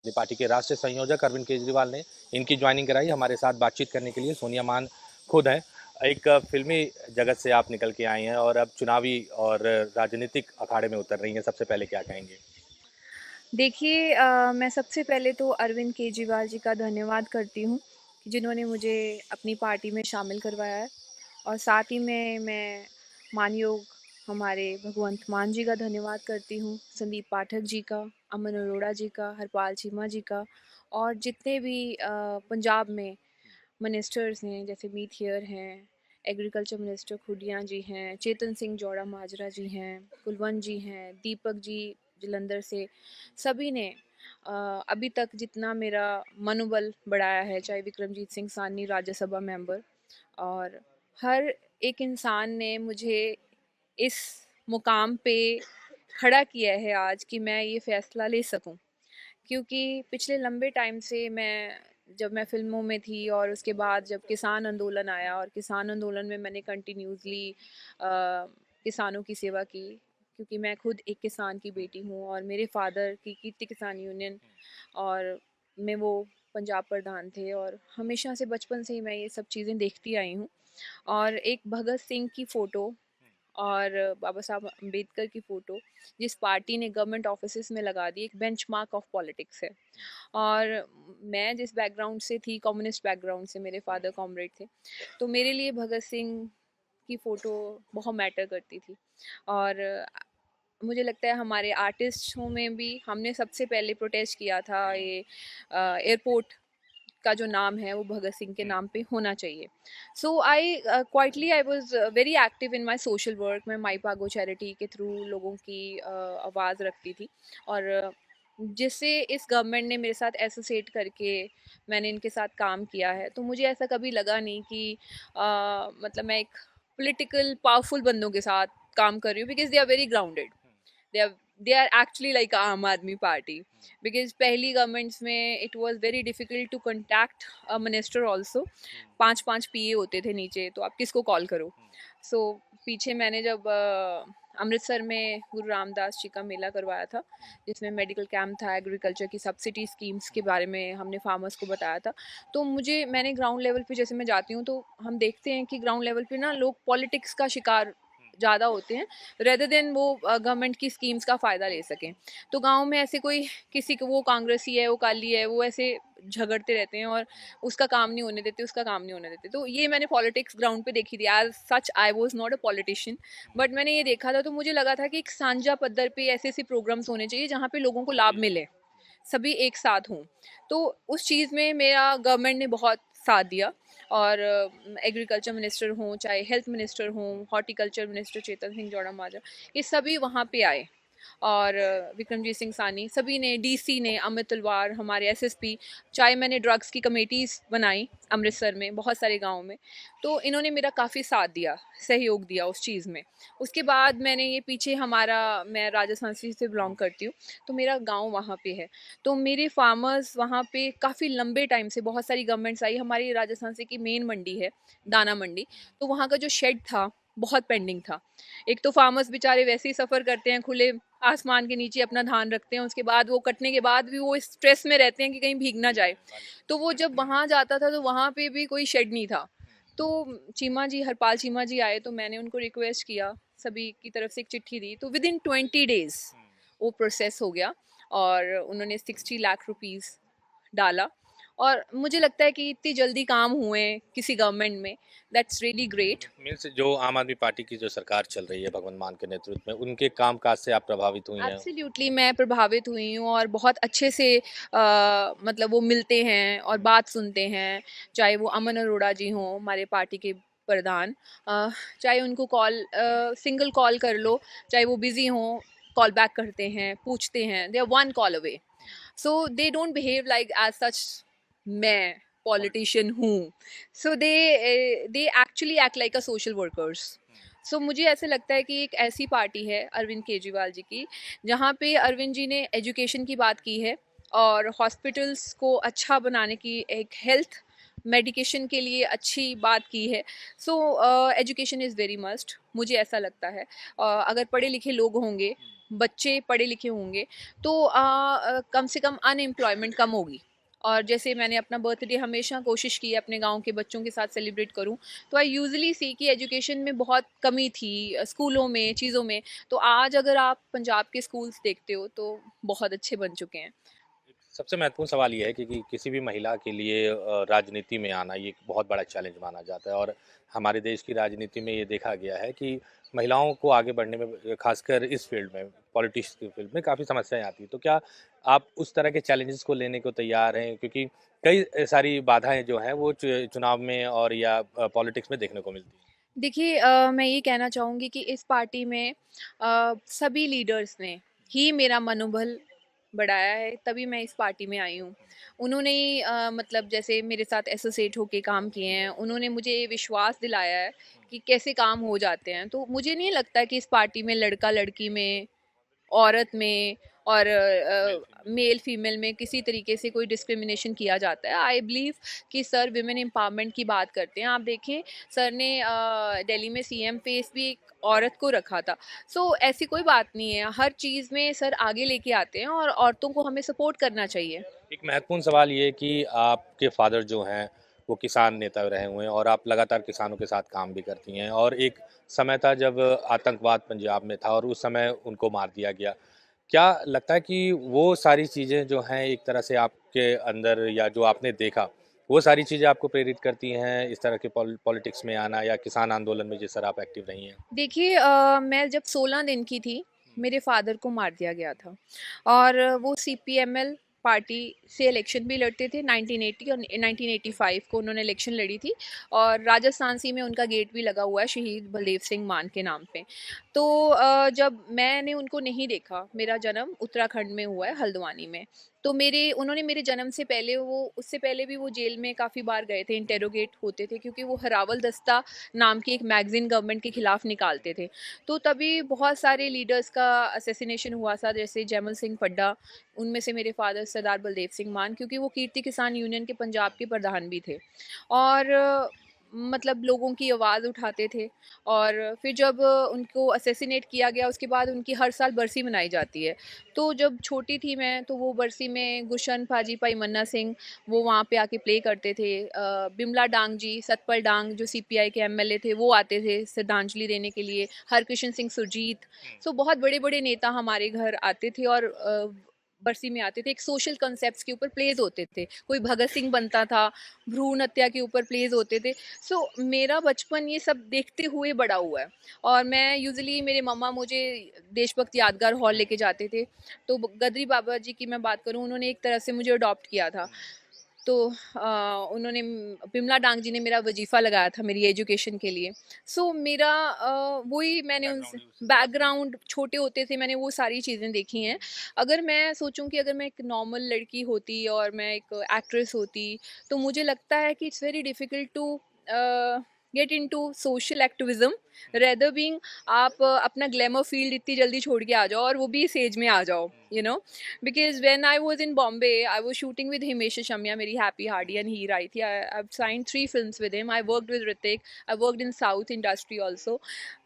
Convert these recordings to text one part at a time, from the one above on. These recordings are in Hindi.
अपनी पार्टी के राष्ट्रीय संयोजक अरविंद केजरीवाल ने इनकी ज्वाइनिंग कराई। हमारे साथ बातचीत करने के लिए सोनिया मान खुद हैं। एक फिल्मी जगत से आप निकल के आई हैं और अब चुनावी और राजनीतिक अखाड़े में उतर रही हैं। सबसे पहले क्या कहेंगे? देखिए मैं सबसे पहले तो अरविंद केजरीवाल जी का धन्यवाद करती हूँ कि जिन्होंने मुझे अपनी पार्टी में शामिल करवाया है। और साथ ही में मैं मानयोग हमारे भगवंत मान जी का धन्यवाद करती हूँ, संदीप पाठक जी का, अमन अरोड़ा जी का, हरपाल चीमा जी का, और जितने भी पंजाब में मिनिस्टर्स हैं, जैसे मीत हेयर हैं, एग्रीकल्चर मिनिस्टर खुडिया जी हैं, चेतन सिंह जौड़ा माजरा जी हैं, कुलवंत जी हैं, दीपक जी जलंधर से, सभी ने अभी तक जितना मेरा मनोबल बढ़ाया है, चाहे विक्रमजीत सिंह सानी राज्यसभा मेंबर, और हर एक इंसान ने मुझे इस मुकाम पे खड़ा किया है आज कि मैं ये फ़ैसला ले सकूं। क्योंकि पिछले लंबे टाइम से जब मैं फ़िल्मों में थी और उसके बाद जब किसान आंदोलन आया, और किसान आंदोलन में मैंने कंटिन्यूसली किसानों की सेवा की, क्योंकि मैं खुद एक किसान की बेटी हूँ और मेरे फादर की कीर्ति किसान यूनियन और में वो पंजाब प्रधान थे, और हमेशा से बचपन से ही मैं ये सब चीज़ें देखती आई हूँ। और एक भगत सिंह की फ़ोटो और बाबा साहब अम्बेडकर की फ़ोटो जिस पार्टी ने गवर्नमेंट ऑफिसेज़ में लगा दी, एक बेंचमार्क ऑफ पॉलिटिक्स है। और मैं जिस बैकग्राउंड से थी, कम्युनिस्ट बैकग्राउंड से, मेरे फादर कॉमरेड थे, तो मेरे लिए भगत सिंह की फ़ोटो बहुत मैटर करती थी। और मुझे लगता है हमारे आर्टिस्टों में भी हमने सबसे पहले प्रोटेस्ट किया था, ये एयरपोर्ट का जो नाम है वो भगत सिंह के नाम पे होना चाहिए। So I quietly I was very active in my social work. मैं माई पागो चैरिटी के थ्रू लोगों की आवाज़ रखती थी। और जिससे इस गवर्नमेंट ने मेरे साथ एसोसिएट करके मैंने इनके साथ काम किया है, तो मुझे ऐसा कभी लगा नहीं कि मतलब मैं एक पॉलिटिकल पावरफुल बंदों के साथ काम कर रही हूँ, because they are very grounded. they are they are actually like Aam Aadmi Party, because पहली गवर्नमेंट्स में it was very difficult to contact a minister also. 5-5 PA होते थे नीचे, तो आप किसको कॉल करो। सो पीछे मैंने जब अमृतसर में गुरु रामदास जी का मेला करवाया था, जिसमें मेडिकल कैंप था, एग्रीकल्चर की सब्सिडी स्कीम्स के बारे में हमने फार्मर्स को बताया था। तो मैंने ग्राउंड लेवल पे जैसे मैं जाती हूँ, तो हम देखते हैं कि ग्राउंड लेवल पे ना लोग पॉलिटिक्स का शिकार ज़्यादा होते हैं, रेदर देन वो गवर्नमेंट की स्कीम्स का फ़ायदा ले सकें। तो गांव में ऐसे कोई किसी को, वो कांग्रेसी है, वो काली है, वो ऐसे झगड़ते रहते हैं और उसका काम नहीं होने देते, उसका काम नहीं होने देते। तो ये मैंने पॉलिटिक्स ग्राउंड पे देखी थी। As such I was not a politician, but मैंने ये देखा था, तो मुझे लगा था कि एक साझा पद्धर पे ऐसे ऐसे प्रोग्राम्स होने चाहिए जहाँ पे लोगों को लाभ मिले, सभी एक साथ हों। तो उस चीज़ में मेरा गवर्नमेंट ने बहुत साथ दिया। और एग्रीकल्चर मिनिस्टर हों, चाहे हेल्थ मिनिस्टर हों, हॉर्टिकल्चर मिनिस्टर चेतन सिंह जौड़ा माजरा, ये सभी वहाँ पे आए। और विक्रमजीत सिंह सानी, सभी ने, डीसी ने, अमित तलवार, हमारे एसएसपी, चाहे मैंने ड्रग्स की कमेटीज़ बनाई अमृतसर में, बहुत सारे गाँव में, तो इन्होंने मेरा काफ़ी साथ दिया, सहयोग दिया उस चीज़ में। उसके बाद मैंने ये पीछे हमारा, मैं राजस्थान से बिलोंग करती हूँ, तो मेरा गाँव वहाँ पे है। तो मेरे फार्मर्स वहाँ पे काफ़ी लंबे टाइम से, बहुत सारी गवर्नमेंट्स आई, हमारी राजस्थान से की मेन मंडी है दाना मंडी, तो वहाँ का जो शेड था बहुत पेंडिंग था। एक तो फार्मर्स बेचारे वैसे ही सफ़र करते हैं, खुले आसमान के नीचे अपना धान रखते हैं, उसके बाद वो कटने के बाद भी वो स्ट्रेस में रहते हैं कि कहीं भीग ना जाए। तो वो जब वहाँ जाता था, तो वहाँ पे भी कोई शेड नहीं था। तो चीमा जी, हरपाल चीमा जी आए, तो मैंने उनको रिक्वेस्ट किया, सभी की तरफ से एक चिट्ठी दी, तो विद इन 20 डेज वो प्रोसेस हो गया। और उन्होंने 60 लाख रुपीज़ डाला। और मुझे लगता है कि इतनी जल्दी काम हुए किसी गवर्नमेंट में, दैट्स रियली ग्रेट। मीन्स जो आम आदमी पार्टी की जो सरकार चल रही है भगवंत मान के नेतृत्व में, उनके कामकाज से आप प्रभावित हुई हैं? एब्सोल्युटली मैं प्रभावित हुई हूँ, और बहुत अच्छे से मतलब वो मिलते हैं और बात सुनते हैं। चाहे वो अमन अरोड़ा जी हों, हमारे पार्टी के प्रधान, चाहे उनको सिंगल कॉल कर लो, चाहे वो बिजी हों, कॉल बैक करते हैं, पूछते हैं, they are one call away. So they don't behave like as such मैं पॉलिटिशियन हूँ। So they actually act like a social workers. So मुझे ऐसे लगता है कि एक ऐसी पार्टी है अरविंद केजरीवाल जी की, जहाँ पे अरविंद जी ने एजुकेशन की बात की है, और हॉस्पिटल्स को अच्छा बनाने की, एक हेल्थ मेडिकेशन के लिए अच्छी बात की है। So education is very must, मुझे ऐसा लगता है। अगर पढ़े लिखे लोग होंगे, बच्चे पढ़े लिखे होंगे, तो कम से कम अनएम्प्लॉयमेंट कम होगी। और जैसे मैंने अपना बर्थडे हमेशा कोशिश की है अपने गांव के बच्चों के साथ सेलिब्रेट करूं, तो आई यूजली सी कि एजुकेशन में बहुत कमी थी, स्कूलों में, चीज़ों में। तो आज अगर आप पंजाब के स्कूल्स देखते हो तो बहुत अच्छे बन चुके हैं। सबसे महत्वपूर्ण सवाल ये है कि किसी भी महिला के लिए राजनीति में आना ये एक बहुत बड़ा चैलेंज माना जाता है और हमारे देश की राजनीति में ये देखा गया है कि महिलाओं को आगे बढ़ने में खासकर इस फील्ड में पॉलिटिक्स की फील्ड में काफ़ी समस्याएं आती हैं। तो क्या आप उस तरह के चैलेंजेस को लेने को तैयार हैं, क्योंकि कई सारी बाधाएं जो हैं वो चुनाव में और या पॉलिटिक्स में देखने को मिलती हैं। देखिए, मैं ये कहना चाहूँगी कि इस पार्टी में सभी लीडर्स ने ही मेरा मनोबल बढ़ाया है, तभी मैं इस पार्टी में आई हूँ। उन्होंने ही मतलब जैसे मेरे साथ एसोसिएट होके काम किए हैं, उन्होंने मुझे ये विश्वास दिलाया है कि कैसे काम हो जाते हैं। तो मुझे नहीं लगता कि इस पार्टी में लड़का-लड़की में, औरत में और मेल फीमेल में किसी तरीके से कोई डिस्क्रिमिनेशन किया जाता है। आई बिलीव कि सर विमेन एम्पावरमेंट की बात करते हैं। आप देखें, सर ने दिल्ली में सीएम फेस भी एक औरत को रखा था। सो ऐसी कोई बात नहीं है, हर चीज़ में सर आगे लेके आते हैं और औरतों को हमें सपोर्ट करना चाहिए। एक महत्वपूर्ण सवाल ये है कि आपके फादर जो हैं वो किसान नेता रहे हुए हैं और आप लगातार किसानों के साथ काम भी करती हैं, और एक समय था जब आतंकवाद पंजाब में था और उस समय उनको मार दिया गया। क्या लगता है कि वो सारी चीज़ें जो हैं एक तरह से आपके अंदर या जो आपने देखा, वो सारी चीज़ें आपको प्रेरित करती हैं इस तरह के पॉलिटिक्स में आना या किसान आंदोलन में जिस तरह आप एक्टिव रही हैं? देखिए, मैं जब 16 दिन की थी, मेरे फादर को मार दिया गया था। और वो सीपीएमएल पार्टी से इलेक्शन भी लड़ते थे 1980 और 1985 को उन्होंने इलेक्शन लड़ी थी। और राजस्थान सी में उनका गेट भी लगा हुआ है शहीद बलदेव सिंह मान के नाम पे। तो जब मैंने उनको नहीं देखा, मेरा जन्म उत्तराखंड में हुआ है, हल्द्वानी में। तो मेरे उन्होंने मेरे जन्म से पहले, वो उससे पहले भी वो जेल में काफ़ी बार गए थे, इंटेरोगेट होते थे, क्योंकि वो हरावल दस्ता नाम की एक मैगज़ीन गवर्नमेंट के खिलाफ निकालते थे। तो तभी बहुत सारे लीडर्स का असैसिनेशन हुआ था, जैसे जैमल सिंह पड्डा, उनमें से मेरे फादर सरदार बलदेव सिंह मान, क्योंकि वो कीर्ति किसान यूनियन के पंजाब के प्रधान भी थे। और मतलब लोगों की आवाज़ उठाते थे। और फिर जब उनको असैसिनेट किया गया, उसके बाद उनकी हर साल बरसी मनाई जाती है। तो जब छोटी थी मैं, तो वो बरसी में गुशन पाजी पाई मन्ना सिंह, वो वहाँ पे आके प्ले करते थे। बिमला डांग जी, सतपाल डांग जो सीपीआई के एमएलए थे, वो आते थे श्रद्धांजलि देने के लिए, हरकृष्ण सिंह सुरजीत। सो बहुत बड़े बड़े नेता हमारे घर आते थे और बरसी में आते थे। एक सोशल कॉन्सेप्ट्स के ऊपर प्लेज होते थे, कोई भगत सिंह बनता था, भ्रूण हत्या के ऊपर प्लेज होते थे। सो मेरा बचपन ये सब देखते हुए बड़ा हुआ है। और मैं यूजुअली, मेरे मम्मा मुझे देशभक्त यादगार हॉल लेके जाते थे। तो गदरी बाबा जी की मैं बात करूँ, उन्होंने एक तरह से मुझे अडॉप्ट किया था। तो उन्होंने बिमला डांग जी ने मेरा वजीफ़ा लगाया था मेरी एजुकेशन के लिए। सो मेरा वही, मैंने उनसे बैकग्राउंड, छोटे होते थे मैंने वो सारी चीज़ें देखी हैं। अगर मैं सोचूं कि अगर मैं एक नॉर्मल लड़की होती और मैं एक एक्ट्रेस होती, तो मुझे लगता है कि it's very difficult to get into social activism, rather being आप अपना ग्लैमर फील्ड इतनी जल्दी छोड़ के आ जाओ, और वो भी इस एज में आ जाओ, you know. Because when I was in Bombay, I was shooting with Himesh Shamya, Meri Happy Hardy, and he Rai thi. I've signed 3 films with him. I worked with Ritik. I worked in South industry also.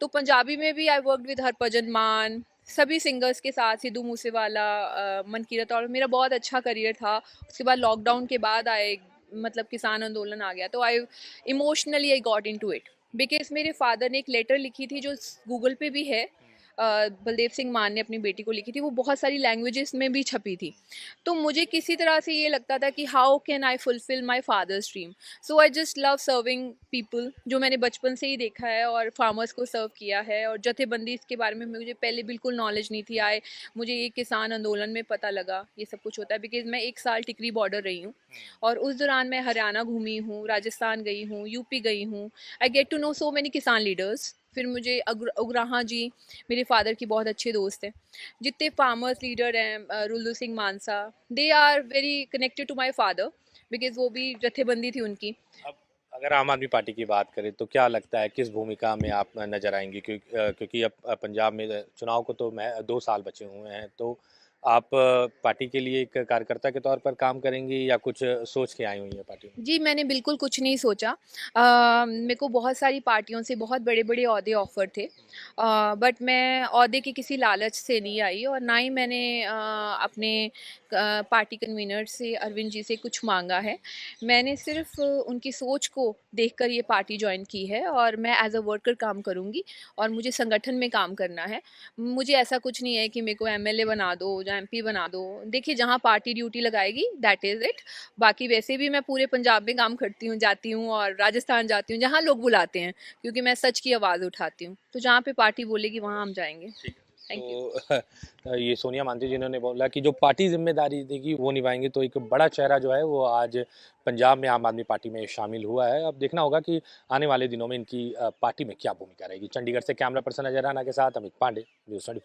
तो पंजाबी में भी I worked with हरभजन मान, सभी सिंगर्स के साथ, सिद्धू मूसेवाला, मनकीरत, और मेरा बहुत अच्छा करियर था। उसके बाद लॉकडाउन के बाद आए, मतलब किसान आंदोलन आ गया, तो I emotionally I got into it. Because मेरे फादर ने एक लेटर लिखी थी जो गूगल पे भी है, बलदेव सिंह मान ने अपनी बेटी को लिखी थी, वो बहुत सारी लैंग्वेजेस में भी छपी थी। तो मुझे किसी तरह से ये लगता था कि how can I fulfil my father's dream. So I just love serving people, जो मैंने बचपन से ही देखा है, और फार्मर्स को सर्व किया है। और जथेबंदी, इसके बारे में मुझे पहले बिल्कुल नॉलेज नहीं थी। आए मुझे ये किसान आंदोलन में पता लगा ये सब कुछ होता है, बिकॉज मैं 1 साल टिकरी बॉर्डर रही हूँ। और उस दौरान मैं हरियाणा घूमी हूँ, राजस्थान गई हूँ, यूपी गई हूँ। I get to know so many kisan leaders. फिर मुझे उग्राहा जी, मेरे फादर की बहुत अच्छे दोस्त हैं। जितने फार्मर्स लीडर हैं, Rullu Singh Mansa, they are very connected to my father, because वो भी जथेबंदी थी उनकी। अब अगर आम आदमी पार्टी की बात करें तो क्या लगता है किस भूमिका में आप नज़र आएंगी, क्योंकि अब पंजाब में चुनाव को तो मैं 2 साल बचे हुए हैं, तो आप पार्टी के लिए एक कार्यकर्ता के तौर पर काम करेंगी या कुछ सोच के आई हुई हैं पार्टी में? जी, मैंने बिल्कुल कुछ नहीं सोचा। मेरे को बहुत सारी पार्टियों से बहुत बड़े-बड़े ओहदे ऑफ़र थे। बट मैं ओहदे के किसी लालच से नहीं आई और ना ही मैंने अपने पार्टी कन्वीनर से अरविंद जी से कुछ माँगा है। मैंने सिर्फ़ उनकी सोच को देखकर ये पार्टी जॉइन की है और मैं एज़ अ वर्कर काम करूँगी और मुझे संगठन में काम करना है। मुझे ऐसा कुछ नहीं है कि मेरे को एमएलए बना दो या एमपी बना दो। देखिए, जहाँ पार्टी ड्यूटी लगाएगी दैट इज़ इट। बाकी वैसे भी मैं पूरे पंजाब में काम करती हूँ, जाती हूँ और राजस्थान जाती हूँ, जहाँ लोग बुलाते हैं, क्योंकि मैं सच की आवाज़ उठाती हूँ। तो जहाँ पे पार्टी बोलेगी वहाँ हम जाएँगे। ठीक है। Thank you. ये सोनिया मांझी जिन्होंने बोला कि जो पार्टी ज़िम्मेदारी देगी वो निभाएँगे, तो एक बड़ा चेहरा जो है वो आज पंजाब में आम आदमी पार्टी में शामिल हुआ है। अब देखना होगा कि आने वाले दिनों में इनकी पार्टी में क्या भूमिका रहेगी। चंडीगढ़ से कैमरा पर्सन अजय राणा के साथ अमित पांडे, न्यूज़ 24।